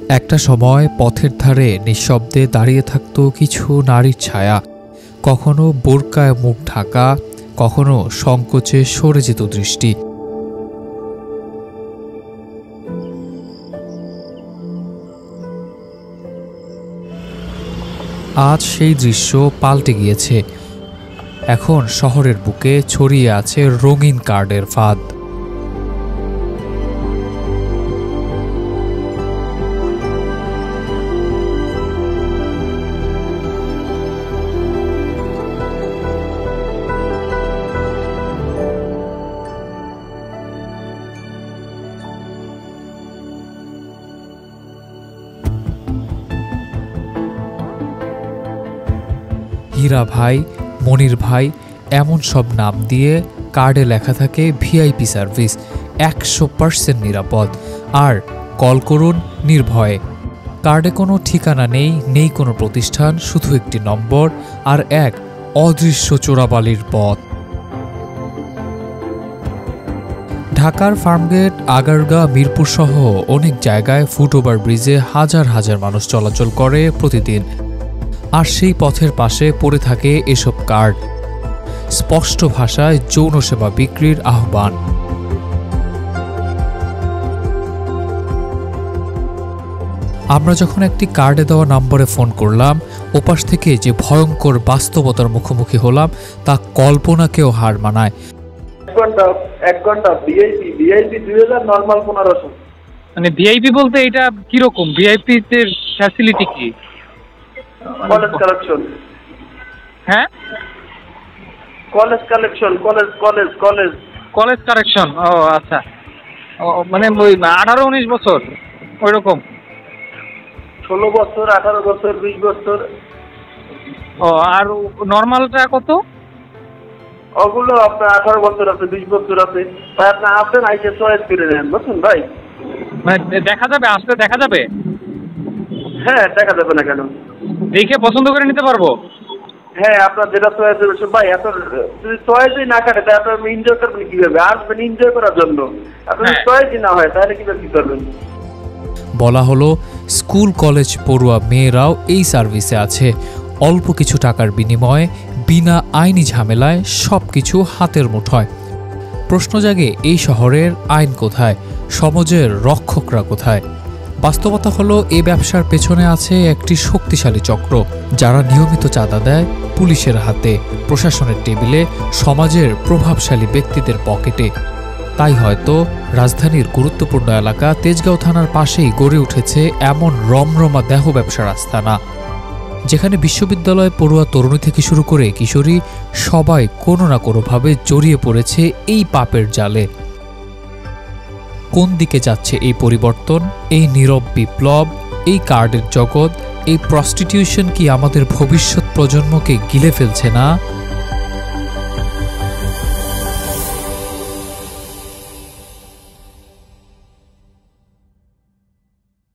একটা সময় পথের ধারে নিঃশব্দে দাঁড়িয়ে থাকত কিছু নারীর ছায়া, কখনো বোরকায় মুখ ঢাকা, কখনো সংকোচে সরে যেত দৃষ্টি। আজ সেই দৃশ্য পাল্টে গিয়েছে। এখন শহরের বুকে ছড়িয়ে আছে রঙিন কার্ডের ফাঁদ। হীরা ভাই, মনির ভাই, এমন সব নাম দিয়ে কার্ডে লেখা থাকে ভিআইপি সার্ভিস, 100% নিরাপদ, আর কল করুন নির্ভয়ে। কার্ডে কোনো ঠিকানা নেই কোনো প্রতিষ্ঠান, শুধু একটি নম্বর আর এক অদৃশ্য চোরাবালির পথ। ঢাকার ফার্মগেট, আগারগাঁ, মিরপুর সহ অনেক জায়গায় ফুটওভার ব্রিজে হাজার হাজার মানুষ চলাচল করে প্রতিদিন, আর সেই পথের পাশে পড়ে থাকে এসব কার্ড, স্পষ্ট ভাষায় যৌন সেবা বিক্রির আহ্বান। আমরা যখন একটি কার্ডে দেওয়া নম্বরে ফোন করলাম, ওপাশ থেকে যে ভয়ঙ্কর বাস্তবতার মুখোমুখি হলাম তা কল্পনাকেও হার মানায়। এক ঘন্টা ভিআইপি 2000, নরমাল 1500। মানে ভিআইপি বলতে এটা কি রকম? ভিআইপি এর ফ্যাসিলিটি কি? College collection. হ্যাঁ, কলেজ কালেকশন, কলেজ কালেকশন। ও আচ্ছা, মানে ওই 18-19 বছর ওই রকম? 16 বছর, 18 বছর, 20 বছর। ও, আর নরমালটা কত? ওগুলো আপনার 18 বছর আছে, 20 বছর আছে। ভাই আপনি আসেন, আইসে চয়েস করে নেন, বুঝছেন ভাই? মানে দেখা যাবে, আসলে দেখা যাবে? হ্যাঁ, দেখা যাবে না কেন? দেখে পছন্দ করে নিতে পারবো? হ্যাঁ, আপনার যেটা চয়েস হবে ভাই। আপনার যদি চয়েসই না কাটে তাহলে আপনি এনজয় করবেন কিভাবে? আসবেন এনজয় করার জন্য, আপনার যদি চয়েসই না হয় তাহলে কিভাবে কি করবেন? বলা হলো স্কুল কলেজ পড়ুয়া মেয়েরাও এই সার্ভিসে আছে। অল্প কিছু টাকার বিনিময়ে বিনা আইনি ঝামেলায় সবকিছু হাতের মুঠোয়। প্রশ্ন জাগে, এই শহরের আইন কোথায়? সমাজের রক্ষকরা কোথায়? বাস্তবতা হলো এই ব্যবসার পেছনে আছে একটি শক্তিশালী চক্র, যারা নিয়মিত চাঁদা দেয় পুলিশের হাতে, প্রশাসনের টেবিলে, সমাজের প্রভাবশালী ব্যক্তিদের পকেটে। তাই হয়তো রাজধানীর গুরুত্বপূর্ণ এলাকা তেজগাঁও থানার পাশেই গড়ে উঠেছে এমন রমরমা দেহ ব্যবসার আস্তানা, যেখানে বিশ্ববিদ্যালয় পড়ুয়া তরুণী থেকে শুরু করে কিশোরী সবাই কোনো না কোনোভাবে জড়িয়ে পড়েছে এই পাপের জালে। কোন দিকে যাচ্ছে এই পরিবর্তন, এই নীরব বিপ্লব, এই কার্ডের জগৎ, এই প্রস্টিটিউশন কি আমাদের ভবিষ্যৎ প্রজন্মকে গিলে ফেলছে না?